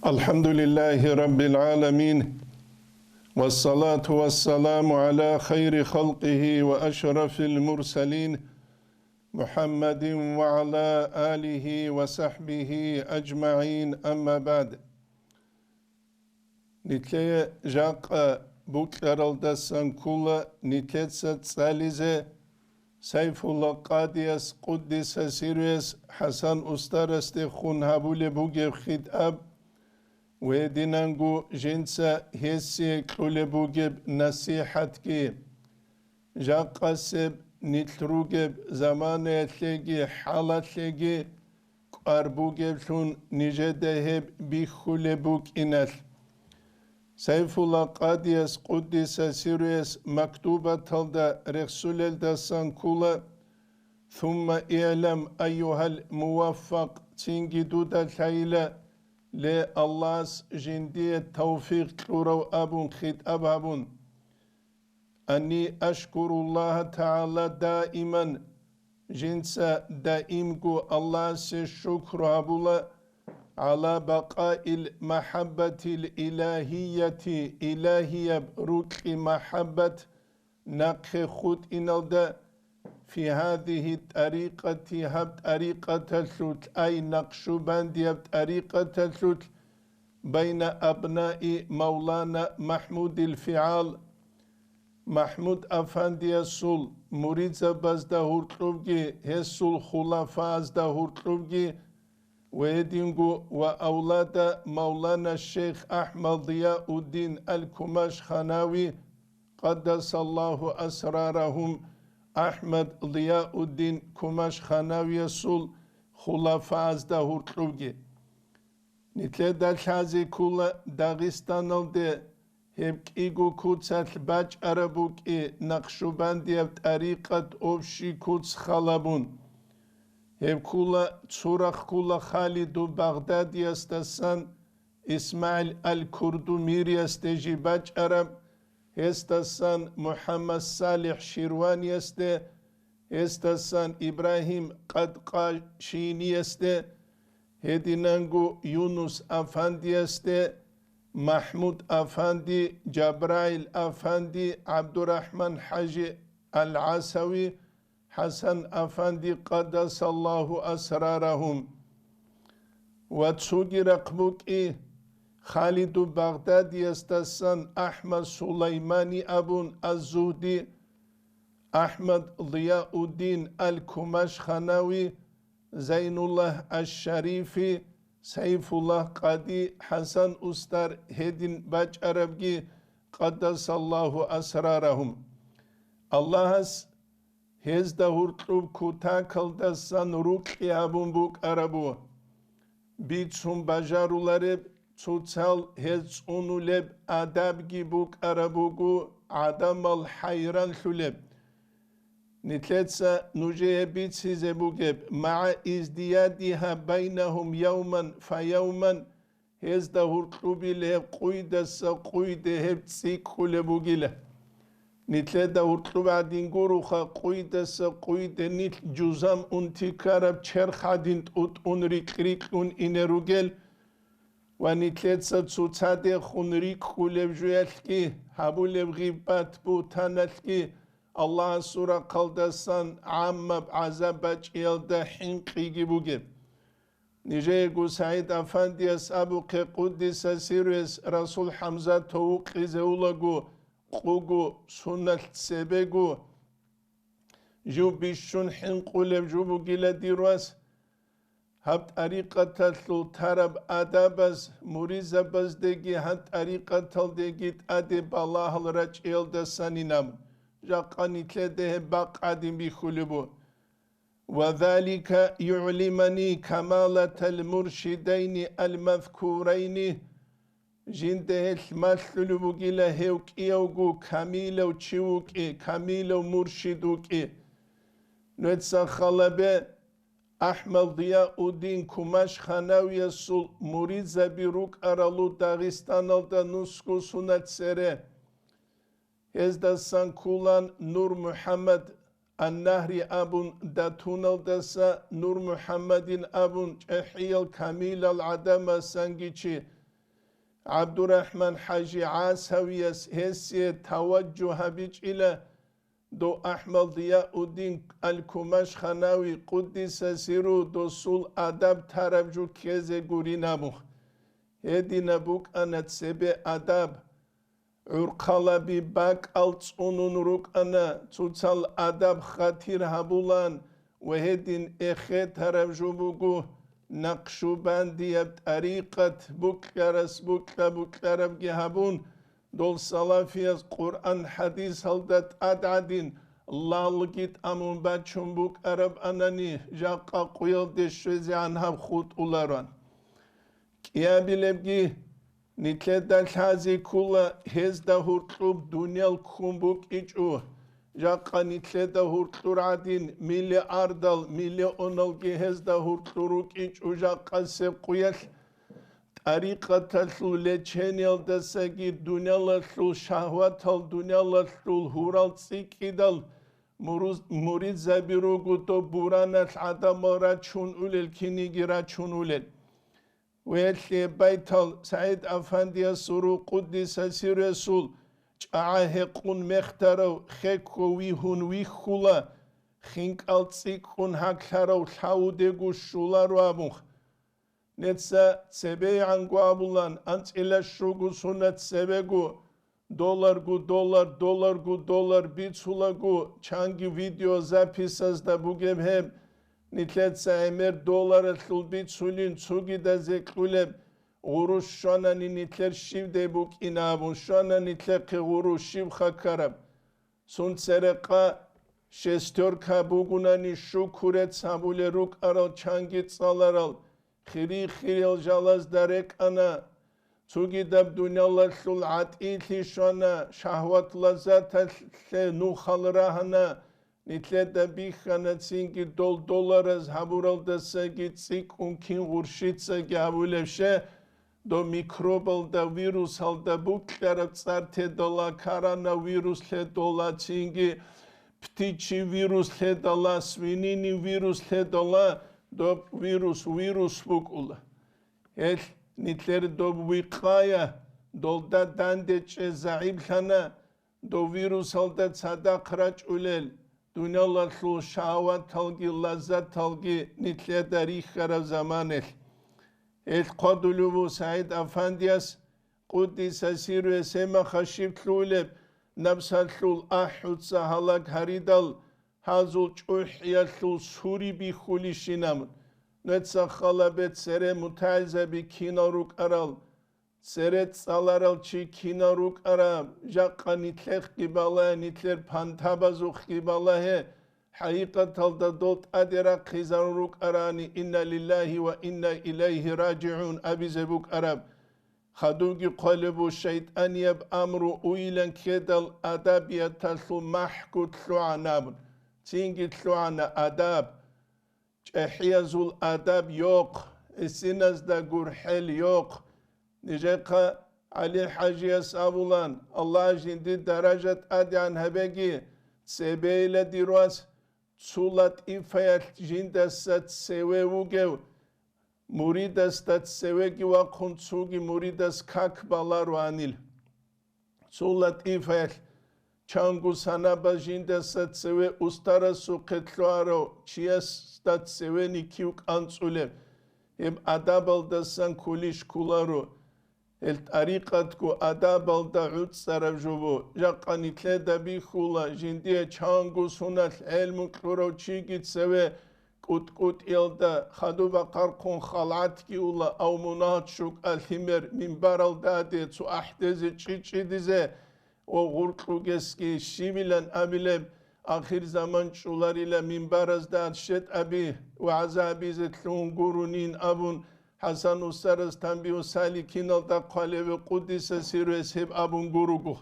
الحمد لله رب العالمين والصلاة والسلام على خير خلقه وأشرف المرسلين محمد وعلى آله وصحبه أجمعين أما بعد نتلي جاق بوكرالدسان كولا نتلتسا تساليزي سيف الله قاديس قدس سيريس حسن أسترست خون هابولي بوغي خطاب ويدينانغو جنسا هسي كلبوغب نصيحتكي جاقاسب نتلروغب زمان اتلغي حالتلغي قربوغب شون نجدهب بيخولبوك إنال سيف الله قاديس قدس سيريس مكتوبة تلدا رسول الدسان كولا ثم اعلم أيها الموفق تنجي دودا الحيلة ل الله جندية توفيق كورو أبون خيط أبابون أني أشكر الله تعالى دائما جنسا دائمكو الله الشكر أبولا على بقاء المحبة الإلهية إلهية بروك محبة نقخ خود إنالدا في هذه الطريقة هب طريقة الثلث أي نقشبند هب طريقة الثلث بين أبناء مولانا محمود الفعال محمود أفندي السول مريد زبازده هرطلوبجي هسول خلافة ازده هرطلوبجي ويدينغو وأولاد مولانا الشيخ أحمد ضياء الدين الكماش خناوي قدس الله أسرارهم أحمد ضياء الدين كماش خناوي السول خلافة ازده هرطلوبجي نتلدا الحازي كولا داغستان الدي هبك إيغو كوتسات باج أرابوك نقشباندي بطريقة أوبشي كوتس خالبون هبكولا تسورخ كولا خالد بغداد يستسان إسماعيل الكردو مير يستجي باج أراب يستسان محمد صالح شيروان يستي يستسان إبراهيم قد قاشين يستي هدينانغو يونس أفاندي يستي محمود أفاندي جبرائيل أفاندي عبد الرحمن حاجي العسوي حسن أفاندي قدس الله أسرارهم وتسوغي رقبوك خالد بغداد يستسن أحمد سليماني أبون الزهدي أحمد ضياء الدين الكماش خناوي زين الله الشريفي سيف الله قادي حسن أستر هدين باج عربجي قدس الله أسرارهم الله هزده هرطلوب كوتا كالدسان روكي أبون بوك أرابو بيتسون بجارولارب تسال هز أنولب أدابجي بوك أرابوغو عدم الحيران ثلب نتلتسا نجيه بيتسيزي بوغب مع ازديادها بينهم يوما فيوما هزده هرطلوبي لهب قويدسا قويده هب تسيك خلبوغيله نتلدا هرطلوب عدين غوروخا قويدسا قويده نتل جوزام انتكارب چرخ عدين تقوت انريك ريك ان انروغل ونتلتسا تسوتساده خونريك خولب جويلكي حبولب غيبات بوتانلكي الله سورة قلدسان عمب عذابج يلده حنقيگي بوغب نجيغو سعيد أفانديس أبو قدس سيريس رسول حمزة توقي زولغو قوغو سنة سبيغو جو بيشون حنقولب جوبو جيلا ديرواس هب طريقة تلو ترب أدابز مريزة بزدگي هب طريقة تل دگيت أدب الله الرج يلدسانينام جاقاني تلده باق عدم بخلبو وذلك يعلمني كمالة المرشدين المذكورين جنده المثل بوغيلا هيوك ايوغو كاميلو تشيوك كاميلو مرشدوك نتسا خلبه أحمد ضياء الدين كماش خناوي السول مريد زبيروك أرالو داغستان الدا نسكو سنت سره هزدا سانكولان نور محمد النهري أبون داتون الدسا نور محمد أبون جحيل كاميل العدم سانجيشي عبد الرحمن حاجي عاسويس هسي توجه بيج إلى دو أحمد ضياء الدين الكماش خناوي قدس سيرو دو سول أدب تربجو كيزي قوري نبوخ هدي نبوك أنا تسبي أدب عرقالا باك ألتصونون روك أنا توتال أدب خطير هبولان وهدين إخي تربجو بوغو نقشو باندي بطريقة بوكلارب جهبون دول صلافيز قرآن حديث هلدت أدعدين الله لقيت أمون باتشون بوك أرب أناني جاقا قويل دشوزي عنها بخوت أولاران كيابي لبجي نتلدا الحازي كولا هزدا هورتلوب دنيا الكون بوك إجوه جاقا نتلدا هورتلور عدين ميلي أردل ميلي أونلجي هزدا هورتلوروك إجو جاقا سيب قويل طريقة لچنيل دسگي دنيا لطل شهوات دنيا لطل هورال تسيكيدل مريد زبيروغو تو بوران العدم راچون أولل كينيجي راچون أولل ويلي بيتال سعيد أفندي سورو قدس سير رسول جاهقون مختارو خيكو ويهون ويخولا خينك التسيكون هكارو لاوديغو شولارو أبوخ نتسا تسبي عنقو أبولان أنت إلا شوغو سنة تسبيغو دولار بيتسولاغو چانگي فيديو زابيساز دا بوغيب هم نتلتسا امير دولار الخل بيتسولين تسوغي دا زيكوليب غروش شوانا نتلر شيب دي بوك إنابون شوانا نتلر غروش شيب خاكارب سون سرقا شستوركا بوغوناني شو كورت سابولي روك أرال چانگي تسالارال خيريل جالز دارك أنا تسوغي داب دنيا لطل عطيلي شوانا شهوات لزات نوخال راهنا نتلت دابيخانا تسينجي دولارز هبورال دساگي تسيك انكين غرشيت ساگي هبولفشه دو ميكروبال دا ويروس هل دا بوكلارب تسارتي دولا كارانا ويروس ل دولا تسينجي птичий вирус ل دولا свинини вирус ل دولا دو ويروس بوكولا هل نتلر دو وقاية دولدا داندج زعيب لنا دو ويروس هل دا تصدق راج أولل دنيا لطلو شهوات تلقي لذات تلقي نتلر داريخ خراب زمانه القدلو سعيد أفندياس قدس سيرو سيما خشيب تلولب نفس تلول أحد سهلك هريدل هازول جوحيا تلول سوري بخولي شنامن نتسا خلابت سره متعزة بكينا روك أرال سره تسالارال چي كينا روك أرام جاقا نتلق قبالة نتلر پانتابازوخ قبالة حقيقة تلدا دوت أدرا خيزان روك أراني إنا لله وإنا إليه راجعون أبي زبوك أرام خدوغي قلبو الشيطان يب أمرو أويلن كدل أداب يتلو محكو تلو عنابن تينجي تلو عنا أداب جحيزو الأداب يوق السنز دا قرحل يوق نجيقا علي حاجي أبولان الله جندي درجة أديان هبگي سبيل ديروس تسولت إفايت جندسة تسوي وغيو مريدس تتسويجي وقنصوغي مريدس كاك بالارو عنيل تسولت إفايت چانگو سنابا جندسة تسوي استرسو قتلوارو چيس تتسوي نكيوك أنصولي اب أدابل دسان كوليش كولارو الطريقتكو أدابل دا عود سربجوبو جاقا نتلي دبي خولا جندية چانگو سنت علمو كلورو چيگي تسوي قد إلدا خدو بقر قون خلعت كي اولا أو منات شوك الهمر من برال دادي تو أحدزي چي ديزي و غرقلو گسكي شيبلن أبلم آخر زمان شولاريلا من برز داد شد أبي وعذابي زتلون قرونين أبون حسن وسرز تنبيه سالكين الدا قالب قدس سيرو اسهب أبون قروغو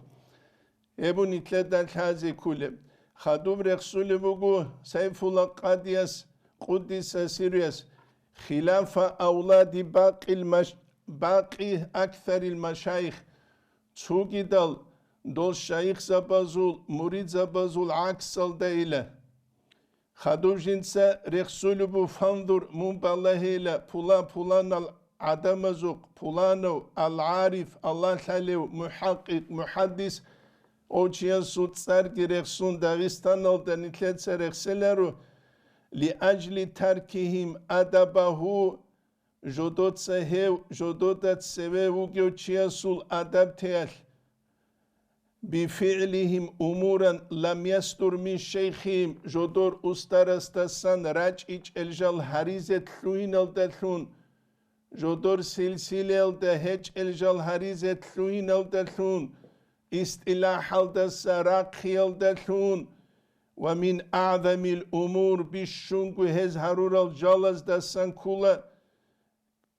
ابو نتلدن كازي كولم خدوب رخصول بوغو سيف الله قاديس قدس سيريس خلاف أولاد باقي أكثر المشايخ تسوغي دول شيخ زبازول مريد زبازول عكس الدايلة خدو جنسا رخصول بو فاندور منبالهيلة پولان عدم زوق بولانو العارف الله ثاليو محقق محدث اوچيان سوت سرگي رخصون داغستان الدنيتلت سرخسلرو لأجل تركهم أدبه جدود سهو جدود سوي وجو چياسول أدب تيال بفعلهم أمورا لم يستر من شيخهم جدور أسترستسان رجع الجل هريزة لوين الدلون جدور سلسلة الدهج الجل هريزة لوين الدلون استلاح الدسراقي الدلون ومن أعظم الأمور بالشنق هزهرور الجلس دسان كولا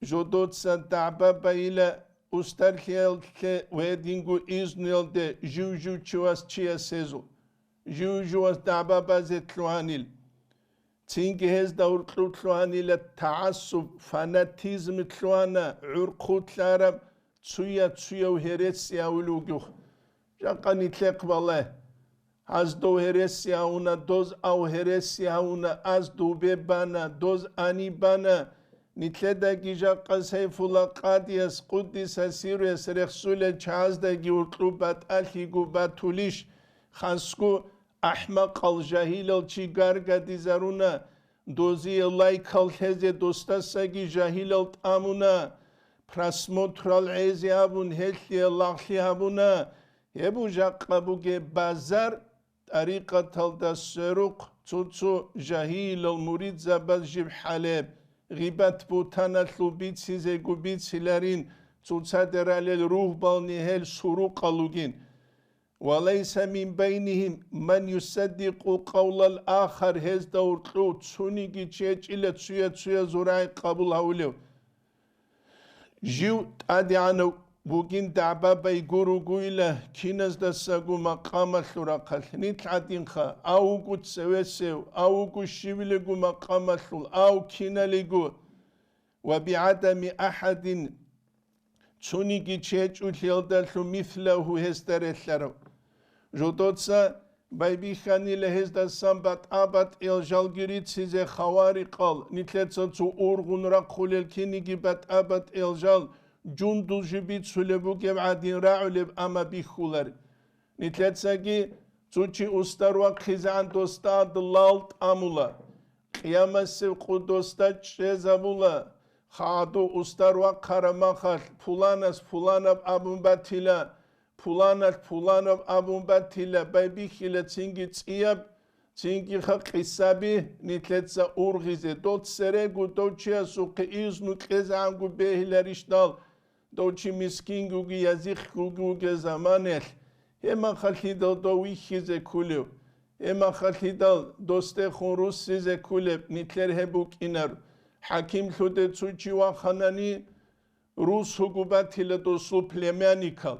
جدود سدعبا بإلى Ustarhjelke wedingu iznelde juju çuvas çiya sezu. Jujuas daba bazetluanil. Tingi hez daurtluanil taassub fanatizm tluana urqutlarab tsuya heresya uluguh. Jaqani tlekbale. Az do heresya una doz au heresya una az dube bana doz ani bana. Nitledagi jaqqa Seyfullah Qadiyas Quddis Asirus Reksule Çazdagi urtlubat alhigu batulish khansku ahmaq al jahil al chigarga dizaruna dozi laikal heze dostasagi jahil al tamuna prasmotral eziabun helli Allahli habuna hebu jaqqa buge bazar tariqat al dasruq tsutsu jahil al murid zabaz jib haleb غيبت بوتانا لوبيت سيزي غوبيت سيلارين تصادر الروح بالنهل سروق اللوجين وليس من بينهم من يصدق قول الآخر هز دور تلو تسونيكي تشيج إلا تسويا زراعي قبول هوليو جيو تادي عنو بوغين دعبا بيقورو قويلة كينز دساقو مقام الثراقل نتعدين خا أو قد سويسيو أو قد شبلقو مقام الثل أو كينا لقو وبعدم أحد تونيكي تشيجو تيالدالثو مثله هستر الثرو جودوتسا بايبي خاني لهزدا سامبات آبات إلجالجريت سيزي خواري قال نتلتسا تو أورغون راقول الكينيكي بات آبات إلجال جندو جبيت سلبو كبعدين راعلب أما بيخولر نتلتساكي توچي استروا خزان دوستا دلالت أمولا قيامة سوقو دوستا چزابولا خادو استروا قرماخل فلانب أبون باتيلا فلانب أبون باتيلا بايبي خيلا تنجي تياب تنجي خاق حسابي نتلتسا أورغيزي دوت سرقو دوچيا سوقي إزنو خزانگو بيهلرشدال دوچی مسکین گوگی یزیخ گوگی زمانش اما خالدال دوی خیزه کلیو اما خالدال دوست خونروس سیزه کلیب نیتلر هبوک اینر حکیم شده چوچی و خانانی روس حکومتی لدوسو پلیمانی کل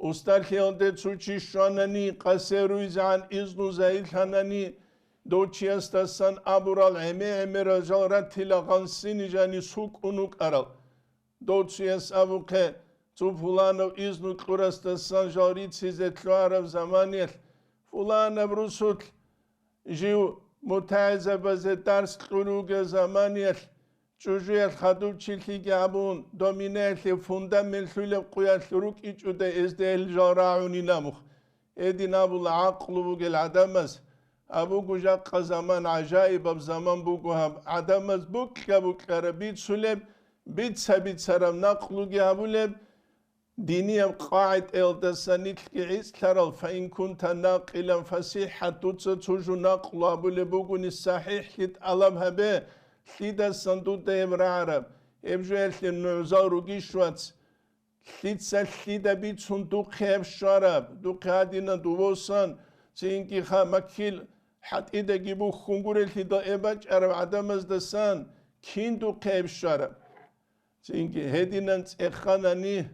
استار خیالده چوچی شانانی قصروی زن ازنو زایل خانانی دوچی استاسان ابورال همه رجال رتی لغانسینی جانی سوک اونوک ارال دوچیس ابوکه تو فلانو ازنو قرستان جاری چیزه تلوارب زمانیل فلان بروسوت جیو متعزه بزه درس قلوگ زمانیل چوجویل خدو چیلکی ابون دومینیل فوندامل خیلب قویل روک ایچوده ازدهل جارعونی نموخ ادین ابو العقل بوگل عدمز ابو گوجاق زمان عجایب اب زمان بوگو هم عدمز بوک ربید سلب بيت سبيت سرم نقلو جابولب دينيا قاعد الدسانيك عيس كرال فإن كنت ناقلا فصيحة تتسجو نقل أبولبوغن الصحيح لت ألم هبه لدا صندوق ديم رعرب إبجوال لنعزارو جيشوات لتسال لدا بيت صندوق خيب شراب دوق هادينا دووسان سينكي خا مكيل حد إذا جيبو خنقور لدا إباج أرب عدم ازدسان كين دوق خيب شراب çünkü hedinen ekhanani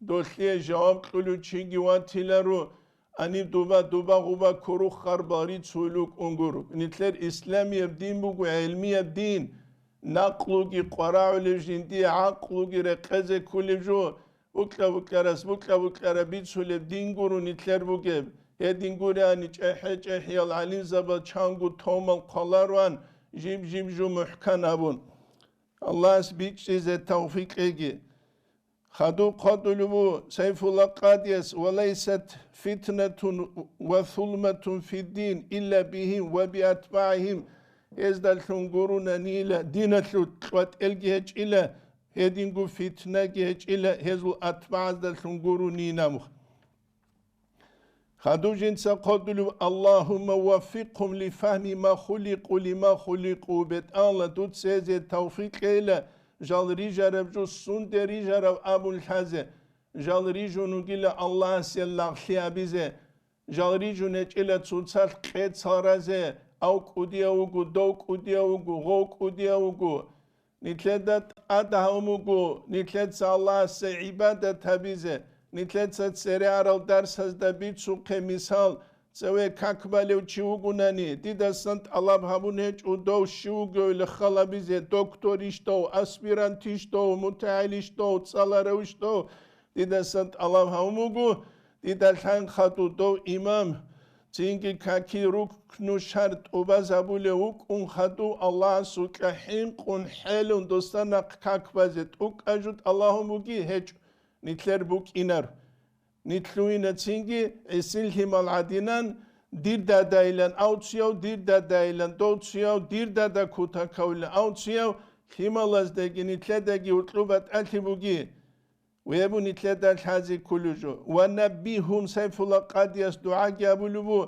doşliye cevap kulu çingi vatileru ani duba kuru kharbari çuluk unguruk nitler İslamiye din bu ilmiye din naqlu ki qara'u jindi aqlu ki rekaze kulju ukla bit sule din guru nitler bu ge hedin guru ani çehiyal alin zaba çangu tomal qalarwan jim ju muhkan abun Allah's bich'ize tawfiq egi. خدو قدلوا سيف القاديس وليست فتنة وثلمة في الدين إلا بهم وبأتباعهم إزدال ثنقرون نيلا دينة لطوات الجهج إلا هدينغو فتنة جهج إلا هزو أتباع إزدال ثنقرون نينامو خدو جنسا قدلوا اللهم وفقهم لفهم ما خلقوا لما خلقوا بيت الله دوت سيزي توفيق إلا جال ريجارب جو سنت ريجارب أبو الحزة جال ريجو نقول الله سيلا خيابيزة جال ريجو نجيلا تسوتسال قيت صارزة أو كودياوغو دو كودياوغو غو كودياوغو نتلدت أدهاموغو نتلدت الله سعبادة تبيزة نتلدت سريار الدرس هزدا بيتسو قميسال سوى كاكباليو تشيوغوناني ديدا سنت الله بهابونهج ودو شيوغو لخلابيزي دكتوريشتو اسبيرانتيشتو متعاليشتو تصالاروشتو ديدا سنت الله بهاموغو ديدا الحان خاتو دو إمام تينكي كاكي ركنو شرط وبازابولي وكون خاتو الله سوكاحين قون حيلون دوستانا كاكبازت وك أجود اللهموغي هج نتلر بوك إنار نتلوين تينجي اسل همال عدنان دير دادا إلان أوتسيو دير دادا إلان دوتسيو دير دادا كوتا كولا أوتسيو همال أزدقي نتلدقي وطلوبات ألتبوغي ويبو نتلدا الحازي كلجو ونبيهم سيف الله قاديس دعا جابو لبو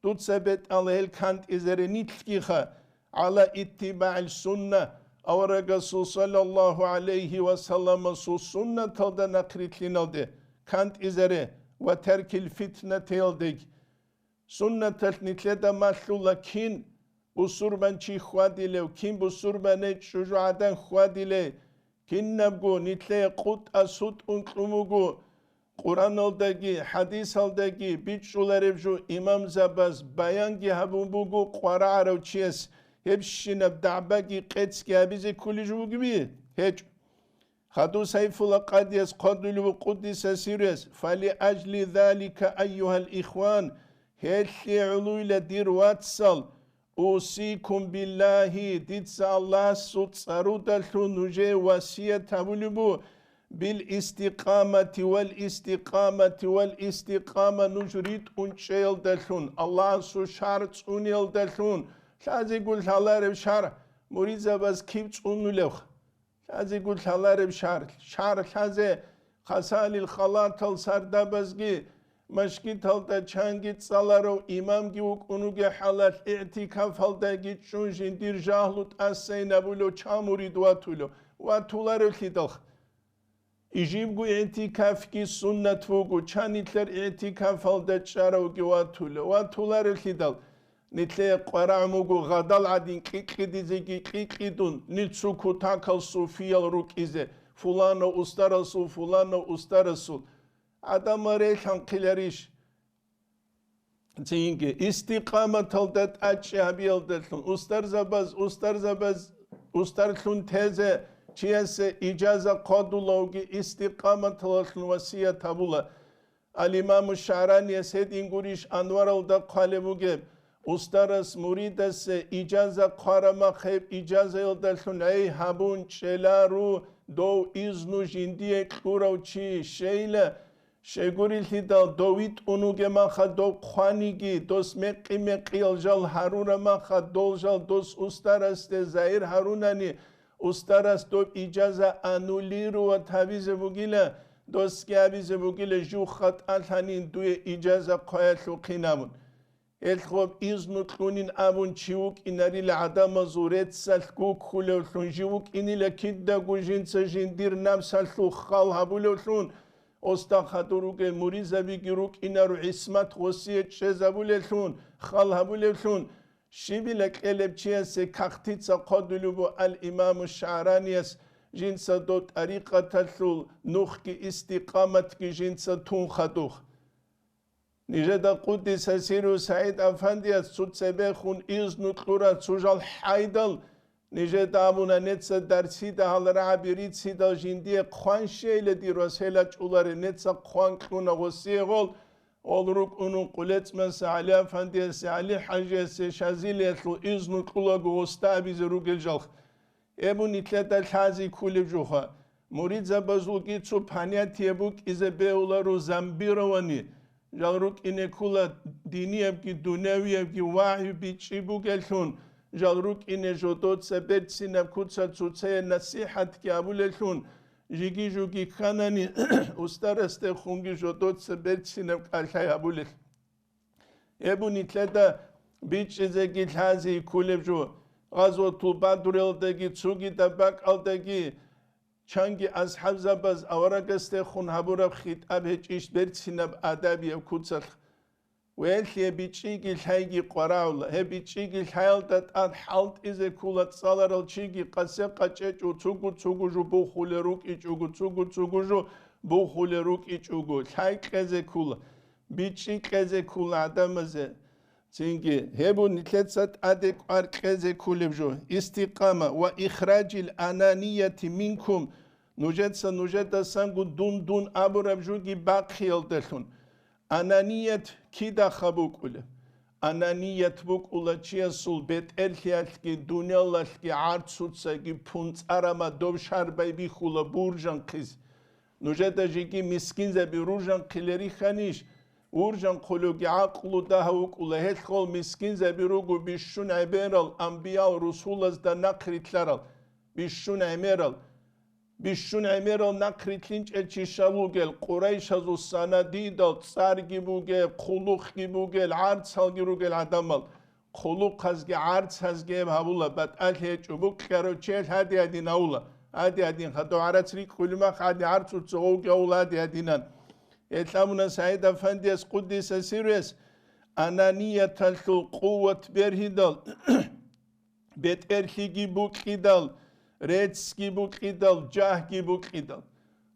دوت سبت الله الكانت إزاري نتلقيخا على اتباع السنة أو رسول صلى الله عليه وسلم سنة تلدا نقريت لنالده كانت إزاري وترك الفتنة تلدك سنة تلنتلدا مطلولا كين بسربان چي خوادي لو كين بسربان شجاعدان خوادي لو كين نبغو نتلي قط أسود أنقلموغو قرآن الدقي حديث الدقي بيتشولاربجو إمام زباز بيانجي هبوبوغو قرارو چيس هبشين بدعباقي قدسكي هبيزي كل جو gibi هج خدو سيف القاديس قدلو قدس سيريس فلأجل ذلك أيها الإخوان هلي علوية دير واتسال أوصيكم بالله ديتس الله سوت سرودلتو نجي وسية تبولبو بالاستقامة والاستقامة نجريد أنشيل دلتون الله سو شارت أنيل دلتون لازم يقول الله رب شار مريزة بس كيف أنولوخ لازم يقول الله رب شار لازم خسال الخلاط السردا بزجي مشكي تلتا چانگيت سالارو إمام جيوك أنوغي حالات اعتكاف هلدا جيت شونجين دير جاهلوت أسين أبولو چاموري دواتولو واتولارو خيدلخ إجيبغو اعتكاف كي سنة فوغو چانيتلر اعتكاف هلدا چاروغي واتولارو خيدل نتلي قراموغو غدال عدين كيكي ديزيكي كيكي دون نتسوكو تاكل صوفيال روك إزي فلانو أسترسول فلانو أسترسول Adamlar elhan kileriş. Çünkü istikamet aldat açyabiyeldetun. Ustar zabaz, ustarlun teze, çiyese icaza kadulavgi istikamet alatun vasiye tabula. Al-İmam-ı Şa'raniye sedin guriş anvar alda kalebuge. Ustaras muridas icaza karamak hep icaza yoldatun. Ey habun çelaru do iznu jindiye kuravçi şeyle. شگوری لیدا دوید اونوگه ما خد دو خوانیگی دوست مقی الجال هارون ما خد دولجال دوست استر است زهیر هارونانی استر است دو اجازه انولی رو و تبیز بگیله دوست که بیز بگیله جو خد الهانین دوی اجازه قایت لقینمون الخوب ایزنوت کنین امون چیوک ایناری لعدم زورت سلکو کلولون جیوک اینی لکید دا گوشین سجین دیر نم سلکو خال هبولولون Ostağaduruge murizabi giruk inaru ismat hosiyet şezabulelun khalhabulelun şibilek elepçiyese kaktitsa qadulubu al İmam-ı Şa'raniyes jinsa dot ariqatalul nuhki istikamet ki jinsa tun khaduh Nijeda Kuddise Siru Said Efendiyet sutsebehun iznutlurat sujal haydal Nijeda abuna netsa dersi de halara birisi de jindiye kwan şeyle diros helaç uları netsa kwan kluna gosiye gol oluruk onun kuletmesi Ali Efendiyesi Ali Hacesi şaziliyetlu iznutluğa gosta bizi rugeljal ابو نتلتا الحازي كل جوخا مريد زبازوكي تسو بانيات يبوك إذا بيولا رو زنبيرواني جالروك إنه كل ديني يبكي دنيوي يبكي واعي بيتشي بوكالتون جالروك إنه جودوت سبت سينب كوتسا تسوتسي نصيحة كابولتون جيجي جوكي خاناني استرست خونجي جودوت سبت سينب كالخي أبولت ابو نتلتا بيتش زكي الحازي كل جو غزوة البدر تسوكي تباك الدقي چانگی اصحاب زباز اورگسته خون هبورب خیت اب هچیش برسینب ادبی کوچل ویلی بیچیگی حیگی قراول ه بیچیگی حیل دات اد حالت از کولت سالارل چیگی قصه قچه چوگو جو بو خولروک ایچوگو چوگو جو بو خولروک ایچوگو حی قزه کول بیچی قزه کول آدمزه چینگی هبو نتلت ادک ار قزه کولب جو استقامه و اخراج الانانیت منکم نوجد سانگو دون ابورب جوگی باقیل دلون انانیت کی دا خبوک اوله انانیت بوک اوله چیه سول بیت الهیت کی دنیالت کی عرض سوتسا کی پونت ارما دو شربای بی خوله بورجان قیز نوجد جیگی مسکین زبی روجان قیلری خانیش ورجان قلوگی عقلو ده هوک اوله هت خول مسکین زبی روگو بیشون عبیرال انبیاء و رسول از دا نقریتلرال بیشون عمیرال بیشون عمیرال نقریتلینچ الچی شلوگل قریش از سندی دال سرگی بوگل قلوخ گی بوگل عرض هلگی روگل عدمال قلوق هزگی عرض هزگی هبولا بد الهی چوبوک کرو چهل هدی هدین اولا هدی هدین خدو عرض ریک خلومخ هدی عرض و چغوگی اولا هدی هدینان إتلامنا سعيد أفنديس قدس سيريس أنانية القوة برهدال بيت إرخيجي بوكيدال ريتسكي بوكيدال جاهكي بوكيدال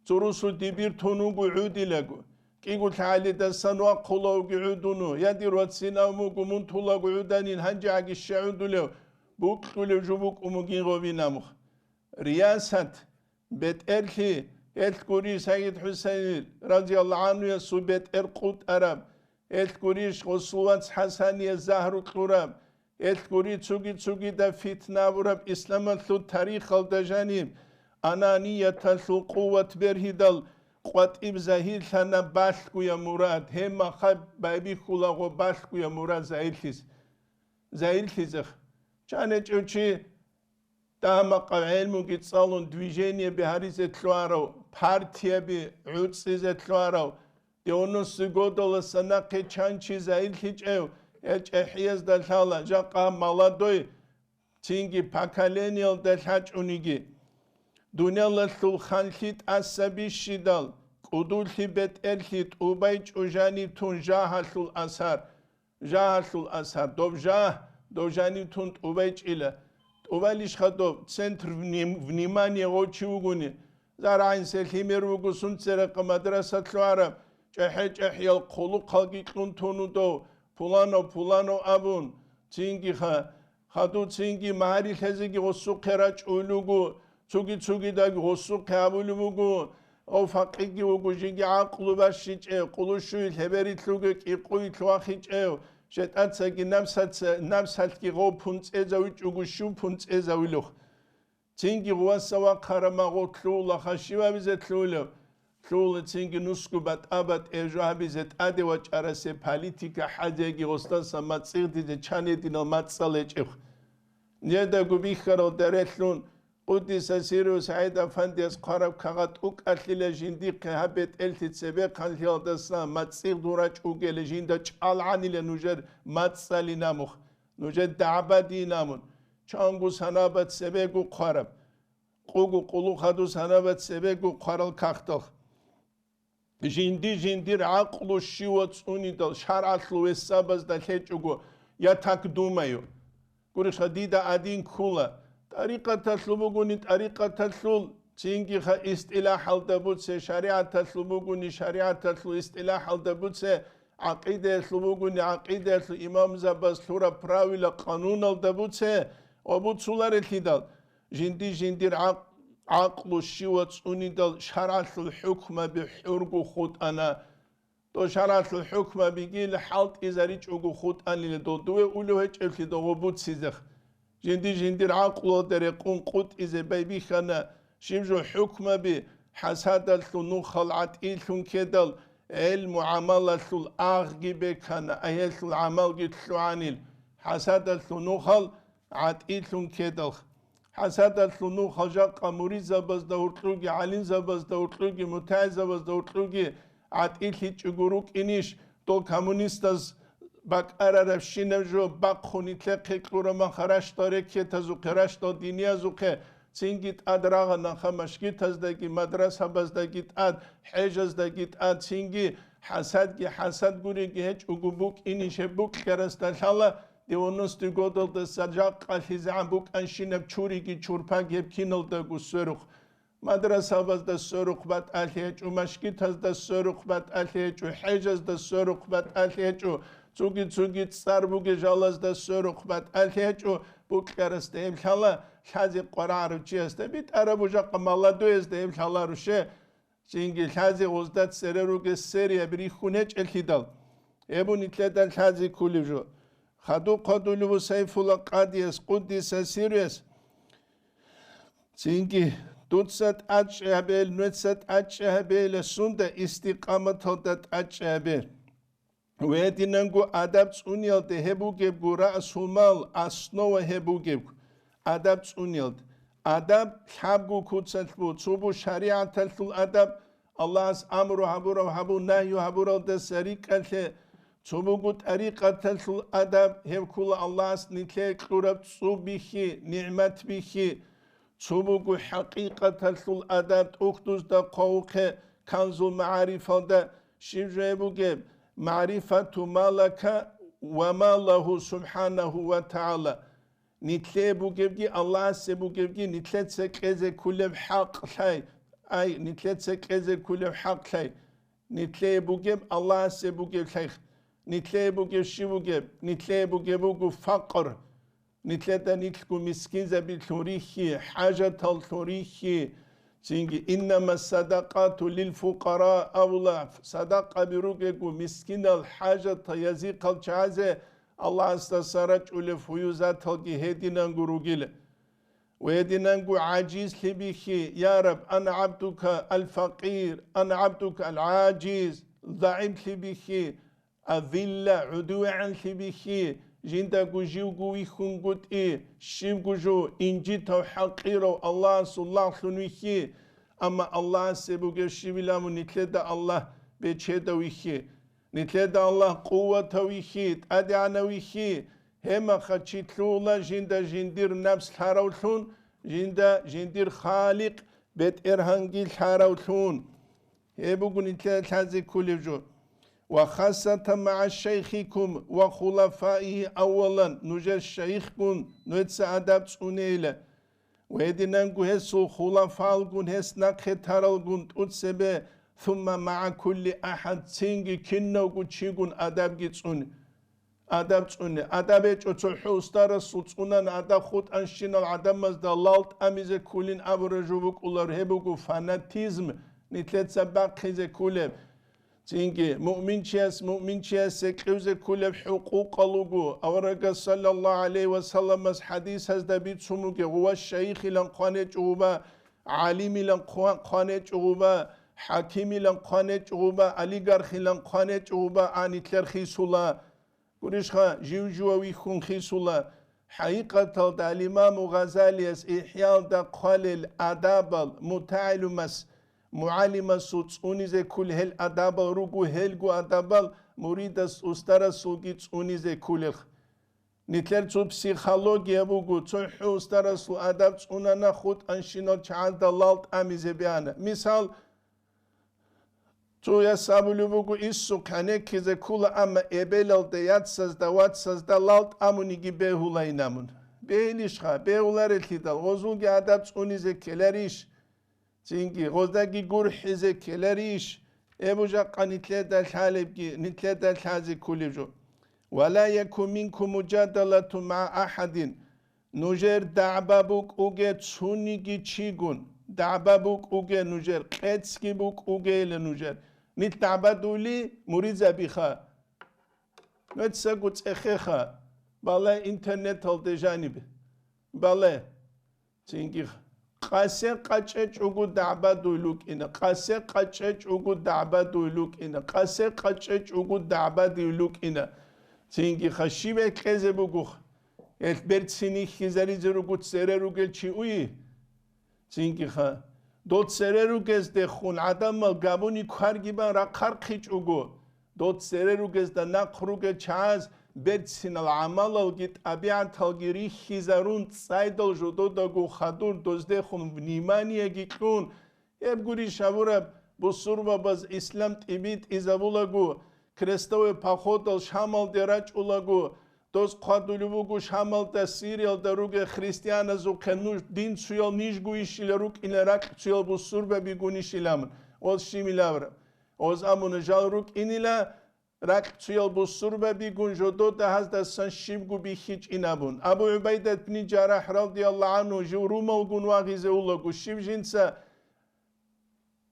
تروسو ديبير تونوغو عودي لغو كيغو تعالي دسانوا قلوغو عودونو يدي رواتسيناموغو منطولاغو عودانين هنجاقي الشعودو لو بوكيو لو جوبوك أموغين غوبيناموخ رياسة بيت إرخي الكوري سيد حسين رضي الله عنه يسوبت إرقود أرب الكوريش غصوات حسانية زهر القرب الكوري تسوغي دا فتنة ورب إسلام الثو تاريخ الدجانيم أنانية الثو قوة برهدال قوات إبزاهيل ثانا باشكو يا مراد هما خب بابي خلاغو باشكو يا مراد زايل خيزخ چانه چوچي دامق علمو گيتصالون движение بهاريزة تلوارو партия би عوصيزة تلوارو ديونو سيغودو لسناقي چانچي زايل خيچيو الچ احيز دلحالا جاقا مالادوي تينگي پاكالينيال دلحاچ اونيگي دنيا لسل خانخيت عصبي شيدال قدول بيت الخيت اوبايچ اوجاني تون جاهل اثار دوجاني تون اوبايچ إلا Увалиш хадо центр внимания очи угуни. Зарайн селхимер угу сунцерека мадраса тлуара. Чахел колу қалги клунтону до. Пулано абун. Цинги хадо цинги мари хезеги осу керач уйлугу. Цуги даги осу кабулугу. او فقیگی و گوشیگی عقل باشیچ قلو شویل هبری تلوگک ایقوی تلواخیچ شد اتساگی نمسات کی غو پونت ازاویچ وگوشو پونت ازاویلوخ تینگی غواسوا قرماغو تلولا خشیوا بیزت تلولا تینگی نسکو بات آباد ایجوها بیزت آده وچ عرصه پالیتیکا حدیگی غستان سامت سیغ دیده چانه دینو ماتساله چخ نیده گو بیخارو درهتلون قدس سيرو سعيد أفنديس قرب كغت أوك أتلي جنديق هبت ألتت سبق هالهيال دسنا ما تصير دوراج أوكي لجندج العني لنجر ما تصالي نامخ نجر دعبادي نامون چانگو سنابت سبقو قرب قوغو قلو خدو سنابت سبقو قرل كختل جندير عقلو شيوات سوني دل شرعتلو السابز دل هيچوغو يا تاك دومايو قرش خديدا عدين كولا طريقة تسلبوغوني طريقة تسلول تينجي خا استلاح الدبوتسي شريعة تسلبوغوني شريعة تسلو استلاح الدبوتسي عقيدة تسلبوغوني عقيدة الإمام زباز ثورة براويلة قانون الدبوتسي وبوتسولار الهدال جندير عقل الشيوة أنيدال شرعة الحكم بحرق خود أنا تو شرعة الحكم بيجي لحالت إذا ريج أغو خود أنا لدو دوه أولو هج الهدال وبوتسي زخ جندي عقل درقون قط إذا بيبي خنا شمجو حكم بي حسد الثنو خلعت إلثن كدل المعاملة الأغي بكنا أهل العمل جتلو عنيل حسد الثنو خل عت إلثن كدل حسد الثنو خجاق مري زبز دورتلوجي علين زبز دورتلوجي متاع زبز دورتلوجي عت إلثي تجوروك إنيش دول كومونيستاز باك أرارب شينجو باك خوني تلقي كلورما خراش داره که تزو قراش دا دینیا زوقه سینگیت ادراغ نخمشگی تزدگی مدرسه بزدگیت اد حجز دگیت اد سینگی حسد گوری گه هچ اگو بوک اینیشه بوک کرستشالا دیونوس دیگودل ده سجاق قلحیزعن بوک انشینب چوری گی چورپاگ هب کینل دگو سرخ مدرسه بزده سرخ بد الهیچ و مشگیت هزده سرخ بد الهیچ و حجز ده سرخ بد الهیچ و Цуги цар буги жалаз да сөрөх бат алхечу бук карасте имхала хази қорару честе бит арабужа қамаладу есте имхала руше синги хази уздат сереруге серия бри хунеч элхидал ебу нитледан хази куливжу хаду қадулу сайфула қадиес қуддиса сириес синги дутсат ачабел нуетсат ачабел сунда истиқамат hoddat ачабел ويدينغو أدب تونيل تهبوجب غورا سومال أسنو هبوجب أدب تونيل أدب حبو كوتسلبو تصوبو شريعة تلتل أدب الله أمره هبورو هبو نهيو هبورو دسريك ألته تصوبو قد أريقة تلتل أدب هب كل الله نتلك قرب تصوبيخي نعمت بيخي تصوبو قد حقيقة تلتل أدب أخدوز دا قوقه كنزو معارفة دا شبجيبوجب معرفة ما لك وما له سبحانه وتعالى نتلي بوجبجي الله سبوجبجي نتلت سكزة كل بحق حي أي نتلت سكزة كل بحق حي نتلي بوجب الله سبوجب حي نتلي بوجب شي بوجب نتلي بوجبوجو فقر نتلتا نتلكو مسكين زبي توريخي حاجة توريخي Çünkü innema sadaqatu lil fuqara avla sadaqa birugeku miskinal hajata yaziqal chaze Allah astasarac ule fuyuzat halki hedinan gurugile ve hedinan gu aciz libihi ya Rab ana abduka al faqir ana abduka al aciz zaim libihi azilla udu'an libihi jinda gujiu gu ihungut shim guju inji taw haqiro Allah sallallahu aleyhi ama Allah sebuge shibilamu nitleda Allah beçeda wihi nitleda Allah kuvveta wihi adana wihi hema khachitlula jinda jindir nafs harawlun jinda jindir khaliq bet erhangil harawlun hebugun nitleda tazi kulivju وخاصة مع شيخكم وخلفائه أولا نجر شيخكم نتس أدب سنيلة ويدنانكو هسو خلفاء هس نقترالكم تتسبه ثم مع كل أحد تنجي كنوكو تشيكون أدب جتسون أدب سنة أدب يتوحو استرسو تسونان أدب خود أنشين العدم مزد اللالت أميزة كلين أبرجوبك أولار هبوكو فاناتيزم نتلت سباق خيزة كولب Çünkü mümin çiyes sekrize kulep hukuk alugu. Avraga sallallahu aleyhi ve sellem hadis hazda bit sumuge huwa şeyh ilan qane çuba, alim ilan qane çuba, hakim ilan qane çuba, aligarh ilan qane çuba, anitler khisula. Kurishha jivjuwi khun khisula. Haqiqatan da İmam Gazali's İhya'da qalil adabal muta'allumas معلم سوتسونيز كل هل أداب روجو هلجو أدابال مريدس أسترا سوجيت سونيز كله نتلر تو بسيخولوجيا بوجو تو أسترا سو أداب سونا نخود أنشينال شعال دلالت أميزة بيانا مثال تو يا سابلو بوجو إسو كانه كذا كله أما إبلال ديات سز دوات سز دلالت أمونيجي بهولاينامون بهليشها بهولار الكيدال غزوجي أداب سونيز كلاريش Çünkü gozdaki gurhize keleriş ebuja qanitleda halibki nitleda hazi kuliju ve la yakun minkum mujadalatu ma ahadin nujer da'babuk uge tsunigi chigun da'babuk uge nujer qetski buk uge le nujer nit ta'baduli muriza biha netsa gut ekha bala internet al de janibi بالله تينكي قاسي قچچ اوگو دعبدو لوکینه قاسي قچچ اوگو دعبدو لوکینه قاسي قچچ اوگو دعبدو لوکینه تينكي خشيبه كزه بوگو البرتسيني خيزاري زروگو تسرروگل چي اوي تينكي خا دوت سرروگز ده خون عدم گابوني کارگيبان را قرقيچ اوگو دوت سرروگز ده نقروگل چاز برتسين العمل الگيت ابيعت الگيري خيزارون تسايدل جودو داگو خادور دوزده خون ونيمانيه گيكون يبگوري شاورب بسوربا باز اسلام تبيت ازابولاگو крестовый походал шамал дерач улагу доз қадулубугу шамал да сириал да руге христиана зу кенуш дин суял нишгу ишиле рук инерак суял бусурба бигунишиламын оз шимилавра оз амуны жал рук инила рак суял бусурба бигун жодо да хазда сан шибгу бихич инабун абу убайдат бни жарах радиаллаху анху журумал гун вагизе улагу шибжинца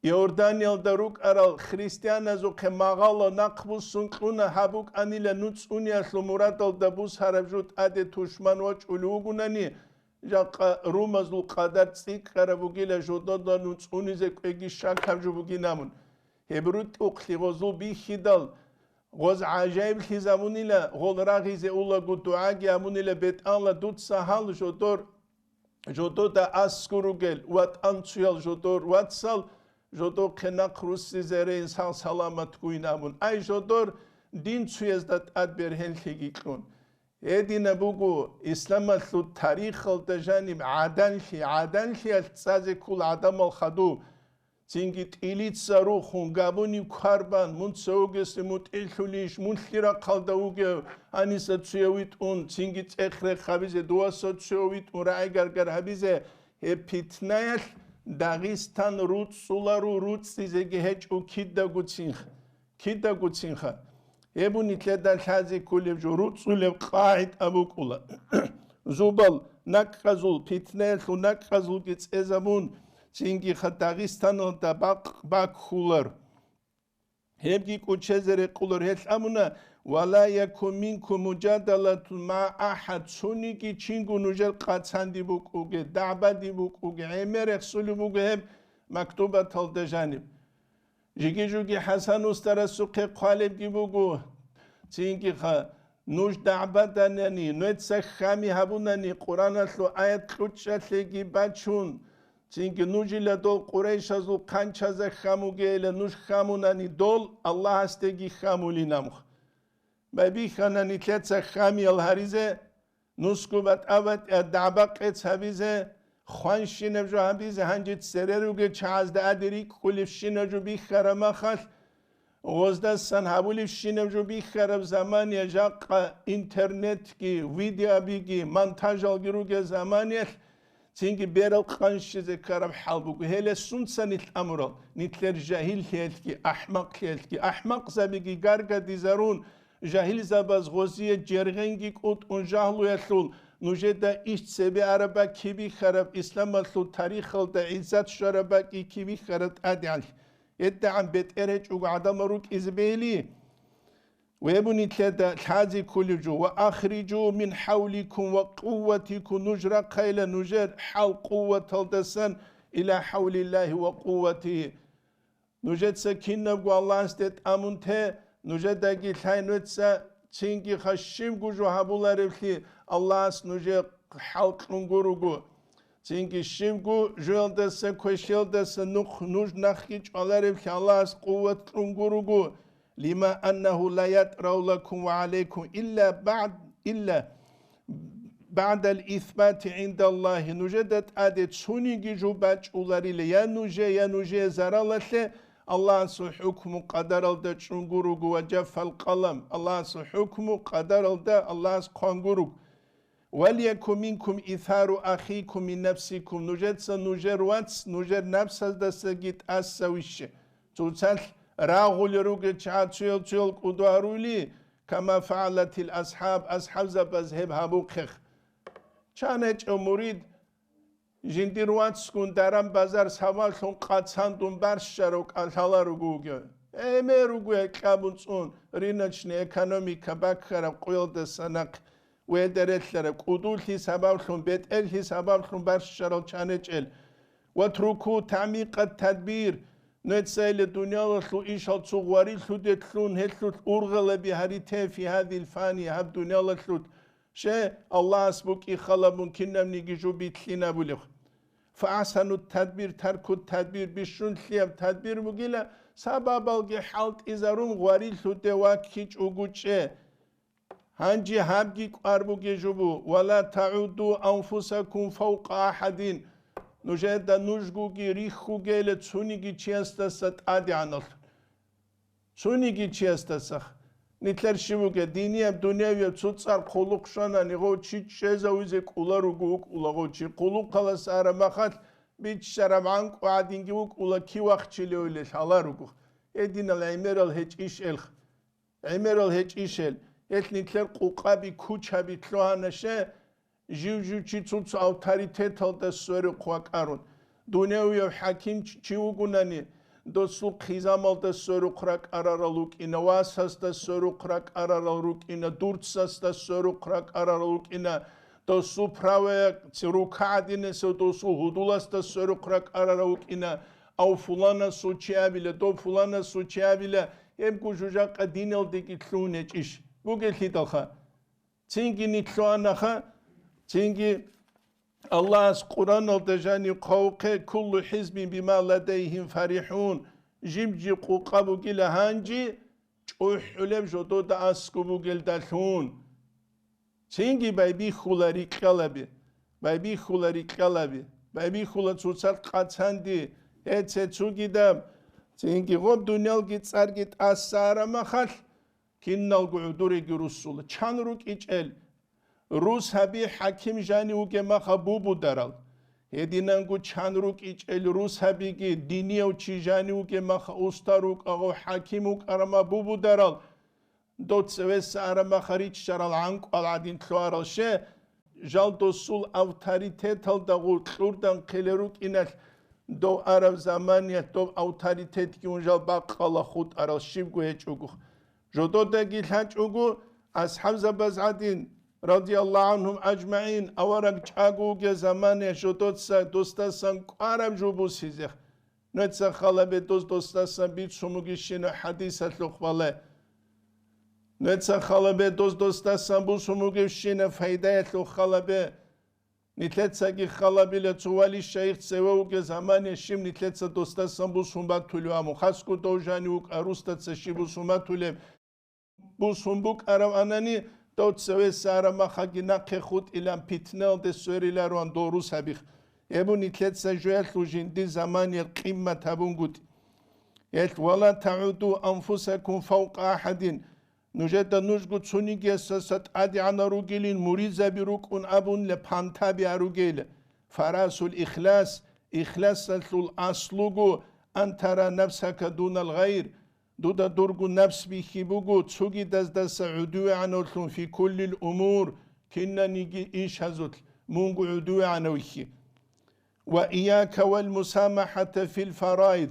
Иорданиал дарук арал христиана зу кемагала нақбусун куна хабук анила нуц униаслу муратал дабус харабжут аде тушман воч улугунани жаqa румазлу qaдар цик карабугила жодода нуц унизе кеги шакабжубугинамун хебрут уқлигозу бихидал غوز عجایب خیزمونیلا غلراغیز اولا گوتوعاگی امونیلا بیت آنلا دوت سهال جدور دا اسکروگل وات انچویل جدور وات سال جدور کناق روسی زره انسان سلامت کوینامون ای جدور دین چویزدت ادبر هلخیگی کن ایدینا بگو اسلام الثو تاریخ الدجانب عدنخی التسازی کل عدم الخدو Цингит илица хун габуни карбан мун саугеси мут илхулиш мун хира қалдауге аниса цуявит ун цингит эхре хабизе дуаса цуявит ун райгаргар хабизе епитнаял Дагестан рут сулару рут сизеге хеч у кидда гуцинха ебуни тледан хази кулев жу рут сулев қаид абукула зубал накказул питнаял у накказул гиц эзамун Цинги Дагестанон да бакхулар. Хебги кучезере кулар хел амуна вала яку минку муджадалату ма ахад суники чингу нужел қацанди букуге дабади букуге эмерек сулу буге мактуба талдажаниб. Жиги жуги Хасан устара суқе қалебги бугу цинги нуж дабаданани нуетса хами хабунани Қуранатлу аят кучатлеги бачун Цинки нужила дол Курейшазу канчаза хамугеля нуж хамунани дол Аллах астеги хамули намх. Баби ханани тлеца хами алхаризе нускубат ават дабак эц хабизе хваншинев жо хабизе ханжит сереруге чазда адери кулив шинажу бихарамахал غزده سن حبولی شینم جو بیخرب زمانی جاق اینترنت کی ویدیو بیگی منتاج آگیرو که زمانی Çünkü berel kanşize karab halbuku hele sunsa nit amral nitler jahil helki ahmak helki ahmak zabigi garga dizarun jahil zabaz goziye cergengi kut un jahlu yatul nujeda iş sebi araba kibi kharab islam atul tarih alda izzat şaraba kibi kharat adal yed'an bet erec u adamaruk izbeli ويبني كذا حازي كلجو وأخرجوا من حولكم وقوتكم نجرا قيل نجر حول قوة الدسن إلى حول الله وقوته نجد سكينة الله استد أمنته نجد دقي ثانوتسا تشينكي خشيم جوجو هبولا رفلي الله اس نجد حلق نغورغو تشينكي شيمغو جول دسن كوشيل دسن نج نخيج على رفلي الله اس قوة نغورغو لما أنه لا يدرأ لكم وعليكم إلا بعد الإثبات عند الله نجدت أدت سونيجي جوباج أولاري يا نجي زرالة الله سحكم قدر الدا چونغورو وجف القلم الله سحكم قدر الدا الله سقنغورو وليكن منكم إثار أخيكم من نفسكم نجد سنجر واتس نجر نفس دستجيت أسويش توصل راغول روج تشيل قدوارولي كما فعلت الأصحاب أصحاب زبزهب هبوخخ كانت مريد جنديروات سكون دارم بازار سوال سون قاتساندون برشروك الهلاروجوجا أميروجا كابونسون ريناتشني إقونوميكا بكرة قيل دسناق ويدرتلر قدولي سبابلون بيتقلي سبابلون برشارل چانچل واتركوا تعميق التدبير نتسائل الدنيا لو إيشال صغواري لدتلون هتلو أرغل بهاريته في هذه الفانية هب دنيا لو شيء الله اسمك إخلابون كنم نيجيجو بيتلينا بوليخ فأحسن التدبير ترك التدبير بشون خياب تدبير مجيلا سبب الجي حالت إزارون غواري لدواك هيج أوغوچه هنجي هبجي قربوجي جبو ولا تعودوا أنفسكم فوق أحدين نجد نجوجي ريخوجي لتسونيجي تشيستسات أدي عنال تسونيجي تشيستسخ نتلر شبوجي دينيا بدنيا يتصار قلوق شانا نغو تشي تشيزاوزي قولا رجوك ولا غو تشي قلوق خلاص أرمخات بيت شربانك وعدينجي ولا كي وقت ليولي حالا رجوك إدينا العميرال هيج إيشيل عميرال هيج إيشيل ეთნითლერ ყუყაბი ქუჩაბი თლოანაშე ჟივჟივჩი ცუც ავტორიტეტალ და სვერი ყვაკარუნ დუნევიო ჰაკიმ ჩიუგუნანი დოსუ ხიზამალ და სვერი ხრაკ არარალუკინა ვასას და სვერი ხრაკ არარალუკინა დურცას და სვერი ხრაკ არარალუკინა დოსუ ფრავე ცრუკადინესო დოსუ ჰუდულას და სვერი ხრაკ არარალუკინა აუ ფულანა სუჩიაბილე დო ფულანა სუჩიაბილე ემკუჟუჟა ყდინელ დიკითლუნე ჭიშ بوجي تلخا تيجي نتلوانخا تيجي الله القرآن الدجاني قوق كل حزب بما لديهم فرحون جيبجي قوقا بوجي لهانجي حلب جدو دا اسكو بوجي دالون تيجي بايبي خولاري قلبي بايبي خولاري قلبي بايبي خولا تسوصال قاتاندي اتسي تسوغي دام تيجي غوب دنيال جيت سارجيت اسارا مخال كنال قعدوري جروسول چانروك إجل روس هبي حكيم جاني وكي ما خبوبو درال هدينانگو چانروك إجل روس هبي جي دينيا وچي جاني وكي ما خاوستاروك أغو حكيموك أرما بوبو درال دوت سويس أرما خريج شرال عنك والعدين تلوارال شي جال دوسول أوتاريتيتال داغو خوردان قيلروك إنال دو عرب زمانية دو أوتاريتيت كيون جال باقالا خود أرال شيبگو هيچوگو جدودگی لحجوگو اصحاب زبزعدین رضی الله عنهم اجمعین اورق چاگوگه زمان جدود سا دوستاسان قارب جوبو سیزخ نتسا خالبه دوستاسان بیت سموگیشین حدیثت لخباله نتسا خالبه دوستاسان بو سموگیشین فایده لخباله نتلتسا گی خالبه لتوالی شیخ سووگه زمان شیم نتلتسا دوستاسان بو سمبات تولو امو خسکو دوجانیوک اروستت سشی بو سمبات تولو bu sumbuk aram anani dot seve sara mahagina khut ilan pitnel de söriler on doğru sabih ebu nitlet sa joel lujindi zaman el qimmat habungut et wala ta'udu anfusakum fawqa ahadin nujeda nujgut suni gesasat adi anarugilin muriza birukun abun le pantabi arugele farasul ikhlas ikhlasul aslugu antara nafsaka dunal ghayr دودا درگو نفس بیخی بگو چوگی دست عدو عنوتون فی کل الامور کننا نیگی ایش هزوت مونگو عدو عنوشی و ایاک والمسامحة فی الفرائض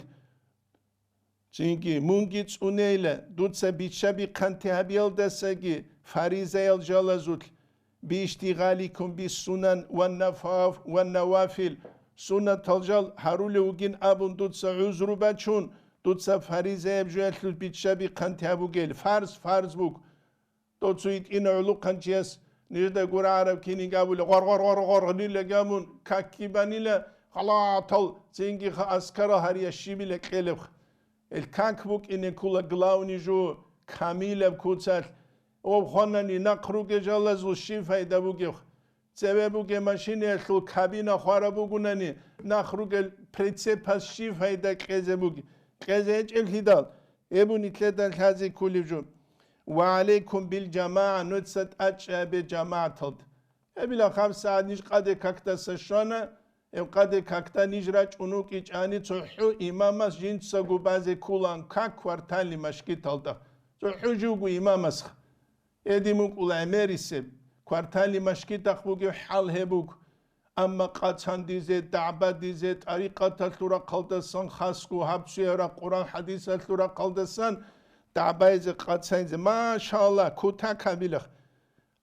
چینگی مونگی چونیله دودسا بیچه بی قنتی هبیل دستگی فریزه الجالزوت بی اشتغالی کن بی سنن و نوافل سنت الجال هرول وگین ابون دودسا عذرو بچون دوتسا فریزه ابجویل بیچه بی قنتی هبو گل فرض بوک دوتسویت این علو قنچیس نجده گوره عرب کینی گابوله غر نیله گامون کاکی بانیله خلاطل زنگی اسکرا هریا شیبیله کلف الکاک بوک اینه کولا گلاونی جو کامیله بکوچل او خاننی نقروگه جالزو شیفایده بوگیخ زبه بوگه ماشینه اخلو کابینا خواره بوگوننی نقروگه پریتسپاس شیفایده کزه بوگی قزج الهدال ابو نتلدن هذه كل جم وعليكم بالجماعة نتسد أجاب جماعة تلد ابلا 5 ساعة نيج قد كاكتا سشانا ام قد كاكتا نيج راج انوك اجاني تحو امامس جين تساقو بازي كولان كاك كوارتان لمشكي تلد تحو جوغو امامس ادي موك الاميري سب كوارتان لمشكي تخبوغي حال هبوك اما قاتان دیزه دعبه دیزه طریقه تلورا قلدسان خاصکو حبسیرا قرآن حدیث تلورا قلدسان دعبه از قاتان دیزه ماشاءالله کوتا کبیلخ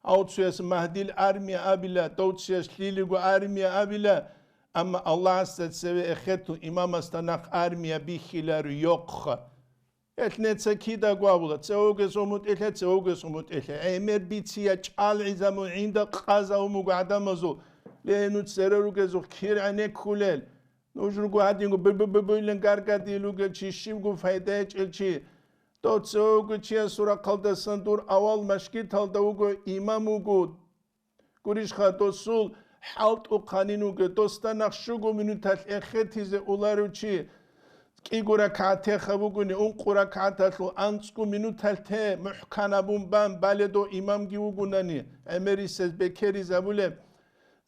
أوتشيس مهديل أرميا أبلا توتشيس ليليغو أرميا أبلا أما الله استسوي أخذتو إمام استناق أرميا بيخيلار يوخ ეთნეცა ქიდა გვაბულა წეოგეს ომუტ ეთე წეოგეს ომუტ ეთე ემერ ბიცია ჭალიზამო ინდა ყაზა უმუგ ადამაზო ლენუ წერერუგეზო ქირანე ქულელ ნუჟრუგუ ადინგუ ბბბბილენ გარგადი ლუგე ჩიშიმგუ ფაიდე ჭილჩი то წეოგუ ჩია სურა ყალდასან დურ ავალ მაშკი თალდა უგო იმამუგუ გურიშხა დოსულ ჰალტუ ყანინუგე დოსტანახ შუგუ მინუთალ ეხეთიზე ულარუჩი كيغورا كاتي خبوغوني انقورا كاتاتلو انسكو منوتالته محكانابون بان بالدو امام گيوغوناني امريسز بكيري زابولم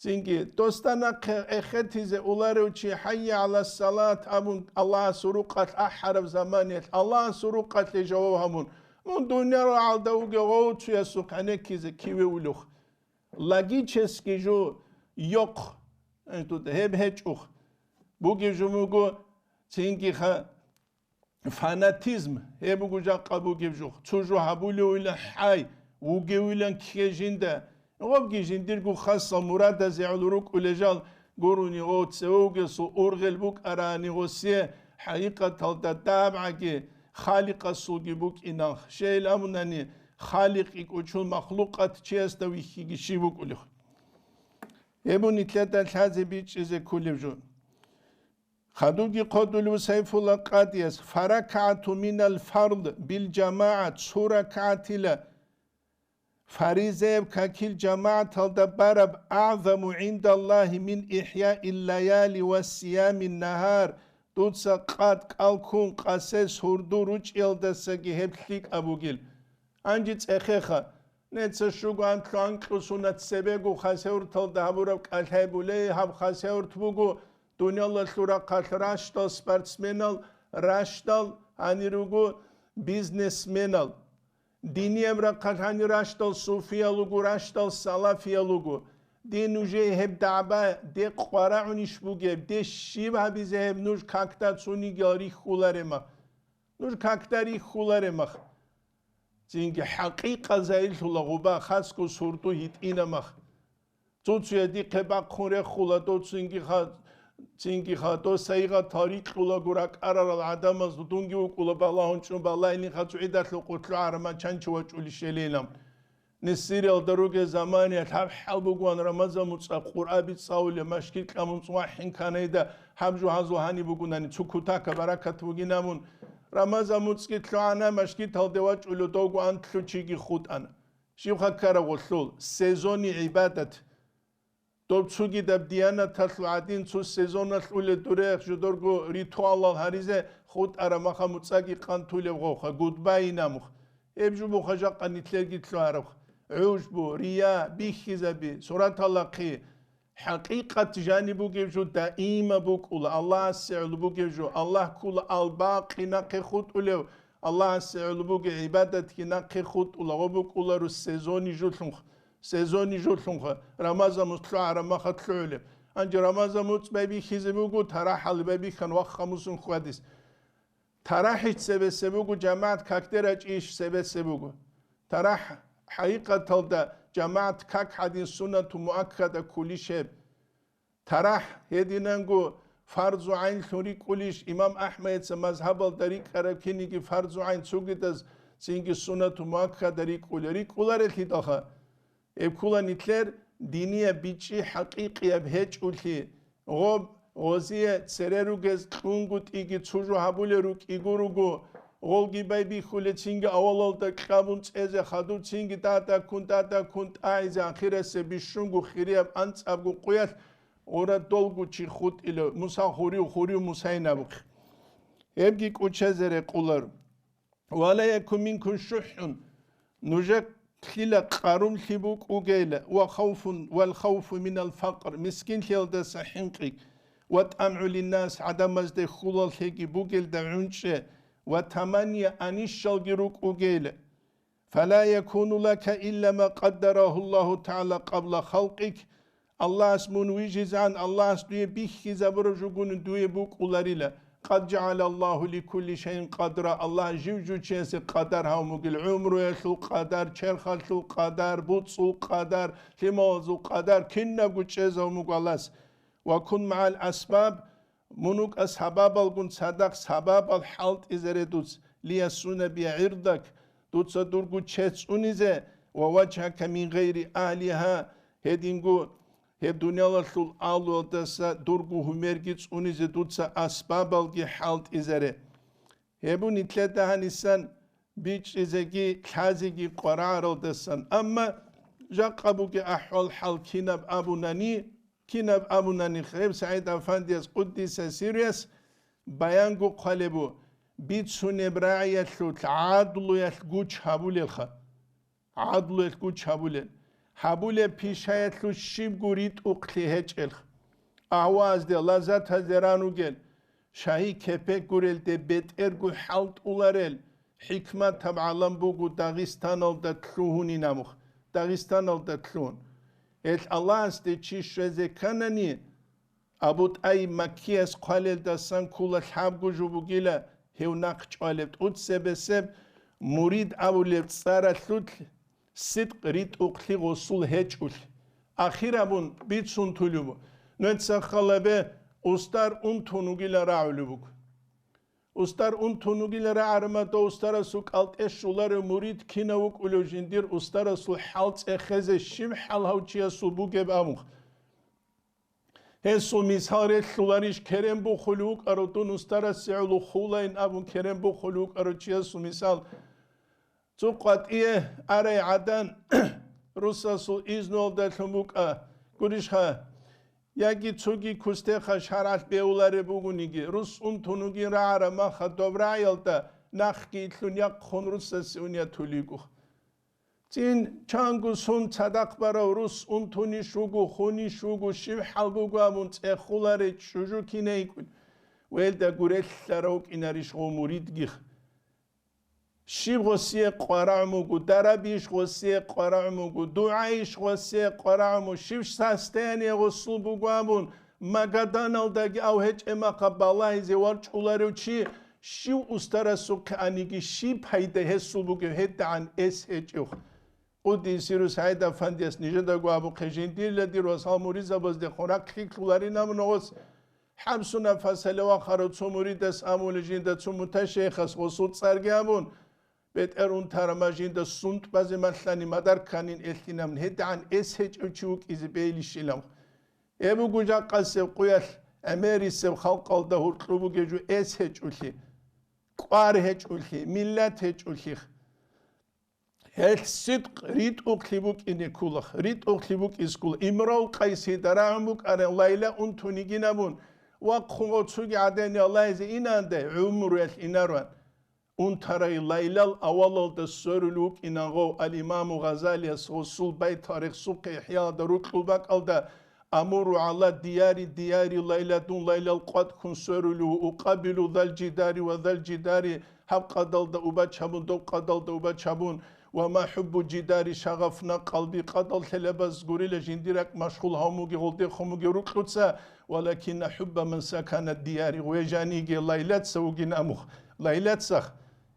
زينگي دوستانا اختيزه اولاروچي حي على الصلاه ابون الله سروقات احرف زمانيت الله سروقات لجوابهم من دنيا رو عالدوغو غوچو يسوقانه كيزه كيوي ولوخ لاگي چسكيجو يوق انتو هب هچوخ بوگي جوموگو تينكي خا فاناتيزم هبوجو جاقابو جيبجو تشوجو هابولي ولا حي وجي ولا كيجيندا وبجي جنديرغو خاصه مراد زعلروك ولا جال غوروني غو تسوغسو اورغل بوك اراني غوسي حقيقه تلدا تابعكي خالق السوغي بوك انا شيء لامناني خالق يكوچون مخلوقات تشيستوي خيغي بوك ولخ يبوني تلاتا الحازي بيتشيزي كوليبجو خدوغي قدلو سيف الله قاديس فركعت من الفرض بالجماعة سوركعت لا فريزيب كاكيل جماعة الدبارب أعظم عند الله من إحياء الليالي والصيام النهار دوتسا قاد قالكون قاسس هردو روچ يلدساقي هبتليك أبوغيل أنجيت إخيخا نتسا شوغو أنتلو أنكلسونا تسبيغو خاسيور تلدهبورب كالهيبو لي هب خاسيور تبوغو دنيا لورا قال راشتال سبورتسمنال راشتال هنيروغو بيزنسمنال ديني امرا قال هني راشتال صوفيا لوغو راشتال سلافيا لوغو دين نوجي هب دعبا دي قوارا عنيش بوغيب دي شيبها بيزي هب نوج كاكتا تسوني جاري خولارما نوج كاكتاري خولارما زينجي حقيقة زايل لغوبا خاسكو سورتو هيت إنما توتسو يدي قبا خوري خولا توتسو تينكي خاطو سايغا تاريخ ولا غراك ارار العدم از دونغي وكولا بالله چون بالله اني خاطو عيدات لقتل عرما چانچو وچولي شليلم نسير الدروغ زماني تاب حلبوغوان رمضان مص قرآن بيصاول مشكل كامون صواحين كانيدا حمجو هازو هاني بوغوناني تشوكوتا كبركات وغينامون رمضان مص كيتلانا مشكل تالدواچ ولو دوغو انتلو چيغي خود انا شيخا كارا وصول سيزوني عبادت دوبچوگی دب دیانه تلو عدین تو سزون الول دوره جدورگو ریتوال هریزه خود ارمخا متساقی قانتوله بغوخا گودبای نمخ ابجو بخجا قانیتلرگی تلو عرخ عوجبو ریا بیخیزه بی سورات الله قی حقیقت جانبو گیجو دائما بوكولا الله سعلو بوگیجو الله کول الباقی نقی خود اولو الله سعلو بوگی عبادت کی نقی خود اولو بوكولا رو سزونی جلخ سيزوني جولخونخا رمضان مطلع رمخا تلعولي انجي رمضان مطلع بابي خيزبوغو تراحل بابي كان وخا مسون خواديس تراحيت سبب سبوغو جماعة كاكتراج ايش سبب سبوغو تراح حقيقة تلدا جماعة كاك حدين سنة مؤكدة كل شيء تراح هدينانغو فرض عين ثوري كلش امام احمد مذهب الدريق كركينيكي فرض عين سوغيتاز سينغي سنة مؤكدة دريق كولاري داخا ابكولا نتلر دينية بيتشي حقيقية بهج أولي غوب غوزية تسرروغز قنغوت إيجي تسوجو هابولروك إيغوروغو غولغي بايبي خولي تسينغي أولالدا كابون تسيزي خادو تسينغي تاتا كنت آيزي آخيرا سبيشونغو خيرياب أنت أبغو قويات غورا دولغو چي خود إلو موسى خوريو موسى نابوخ ابغي كوچا زري قولار ولا يكون منكم شح نجاك خلا قارون خبوك وجيلة والخوف من الفقر مسكين خيال صحينقك وتأمع للناس عدم مزد خلال هيجي بوجل دعنشة وثمانية أنيش شلجروك وجيلة فلا يكون لك إلا ما قدره الله تعالى قبل خلقك الله اسمون ويجز عن الله اسمه بيخي زبرجوجون دوي بوك ولاريلا قد جعل الله لكل شيء قدرا الله جوجو چيس قدر هاوموغل عمرو يسو قدر چرخلو قدر بوتسو قدر لموزو قدر كنا گوچيز هاوموغالاس وكن مع الأسباب منوك أسحباب الگون صدق سباب الحالت إزردوس ليسون بعردك دوتس درگو چيس اونيزه ووجهك من غير أهلها هدينگو هب دنيالشول آلو دسا درگو همرگيتس اونيزه دوتسا أسباب الگي حالت إزره هبو نتلده هنسان بيچ إزگي كازگي قرار دسان أما جاقبوگي أحوال حال كيناب أبو ناني خيب سعيد أفنديس قدس سيريس بيانگو قلبو بيتسون براعيتلو عادلو يتگوچ هبول الخا عادلو يتگوچ هبول حبول پیشایتلو شیب گورید اقلی هچ الخ آواز ده لذت هزرانو گل شاهی کپک گورل ده بت ارگو حالت اولارل حکمت تبعالم بگو داغستان الده تلوهونی نموخ داغستان الده تلوهون ال الله است چی شوزه کننی ابود ای مکی از قالل دستان کول حب گوجو بگیله هیو نقش آلبت اود سبسب مرید اولبت سارتلوت صدق ريت أقلي غسول هيج أول أخيرا بون بيت سون تلوبو نتسا خلابه أستار أون تونوغيلا راعلوبوك أستار أون تونوغيلا راعرما دا أستار سوك ألت إشولار مريد كيناوك أولو جندير أستار سو حالت إخزة شم حال هاوچيا سو بوغب أموخ هسو ميساري خلاريش كرم بو خلوك أرودون أستار سيعلو خولين أبون كرم بو خلوك أروچيا سو مثال زوقات إيه أري عدن روساسو إزنول دلتموك قريشها يجي تسوغي كستيخا شرعت بيولاري بوغونيجي روس انتونوغي رعارا ماخا دوبرا يلتا نخكي تلون يقخون روساسونيا توليگو تين چانگو سون صدق برا روس انتوني شوغو خوني شوغو شيب حلبوغو امون تخولاري شوجو كيني كون ويلدا قريل لروك إناريش غموريد گيخ شيب غسية قرعمو دربيش غسية قرعمو دعايش غسية قرعمو شيبش ساستاني غسل بوغامون مقدان الداقي او هج اما قبالله زوارج اولارو چي شيو استرسو كأنيگي شيب هيدا هسل بوغو هيدا عن اس هج اوخ قدي سيروس هيدا فانديس نجدا قوابو قجين دير لدي روسال مريزا بزدي خوراك خيك لولاري نامنوغس حبسونا فاسلوا خارو تسو مريدس امول جيندا تسو متشيخس غسول سرگامون بيت ارون ترماجين دا سنت بازي مثلاني مدار كانين التنام هدعان اس هج اچوك ازبيلي شلام ابو گوجا قاسب قويل اميري سب خلق الده هرقلوبو گجو اس هج اولي قوار هج اولي ملت هج اولي هل صدق ريت اقلبوك اني كولخ ريت اقلبوك اسكول امرو قيسي دراموك ارن ليلة انتوني جنبون وقخو تسوغي عدني الله ازي انان ده عمر الاناروان Untaray laylal avalal da sörülük inango al-İmam Gazali Rasul Bey Tarih Suq İhya da ruklubak alda amuru ala diyari laylatun laylal qad kun sörülü uqabilu zal cidari ve zal cidari habqadal da uba çabun doqadal da uba çabun ve ma hubbu cidari şagafna qalbi qadal telebaz gurile jindirak maşgul hamugi golde hamugi ruklutsa walakin hubba man sakana diyari ve janigi laylat sawgin amuh laylat sakh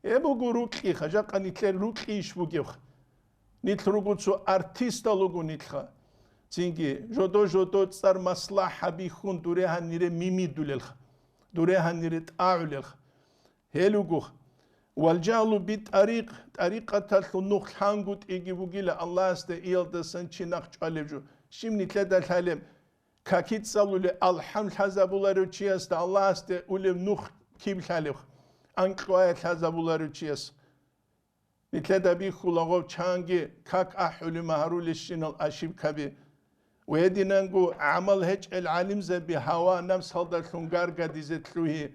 Ebu gurukli xajaq nitler rukli iş bu gevx. Nitlrugutsu artista logu nitxa. Çünkü jodo tsar maslaha bihun durehan nire mimi dulelx. Durehan nire ta'ulelx. Heluguh. Waljalu bit tariqatal nuh hangut igi bugile Allah ste iyalda san çinak çalevju. Şimdi nitledal halem kakit salule alhamd hazabuları çiyasta Allah ste ulem nuh kim halevx. Anqoya hazabuları çiyas. Nitleda bi khulagov changi kak ahuli maharul shinal ashib kabi. Wedinangu amal hech el alim ze bi hawa nams halda khungar gadizetluhi.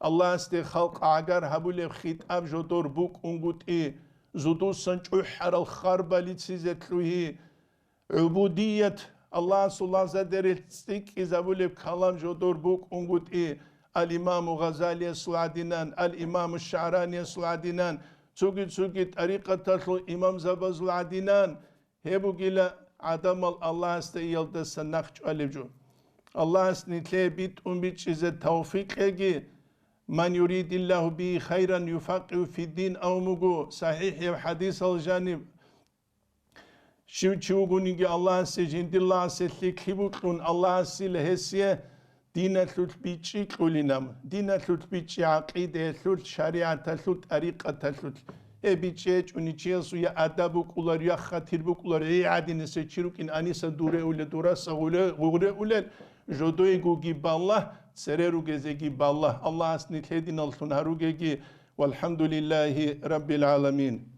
Allah ste khalq agar habule khitab jodor buk ungut e zudu sanchu haral kharbalit sizetluhi. Ubudiyet Allah sullah zaderistik izabule kalam jodor buk ungut e الإمام غزالي السعدينان الإمام الشعراني السعدينان تسوقي طريقة الإمام زبز العدينان هبو جيلا عدم الله استيال دس نخش ألجو الله استنتلي بيت بيت إذا توفيق يجي من يريد الله به خيرا يفقه في الدين أو مغو صحيح يا حديث الجانب شو تشوغونيجي الله سجند الله سلك خبوكون الله سلهسيه دينا ثلث بيتشي قولينام دينا ثلث بيتشي عقيدة ثلث شريعة ثلث طريقة ثلث بيتشي ونيتشيسو يا أدابو كولار يا خاتيربو كولار عادين سيتشيروك إن أنيسا دورة ولا دورة سغولة غورة ولا جودوي جوجي بالله سريرو جزيجي بالله الله أسني تهدينا الثنهارو جيجي والحمد لله رب العالمين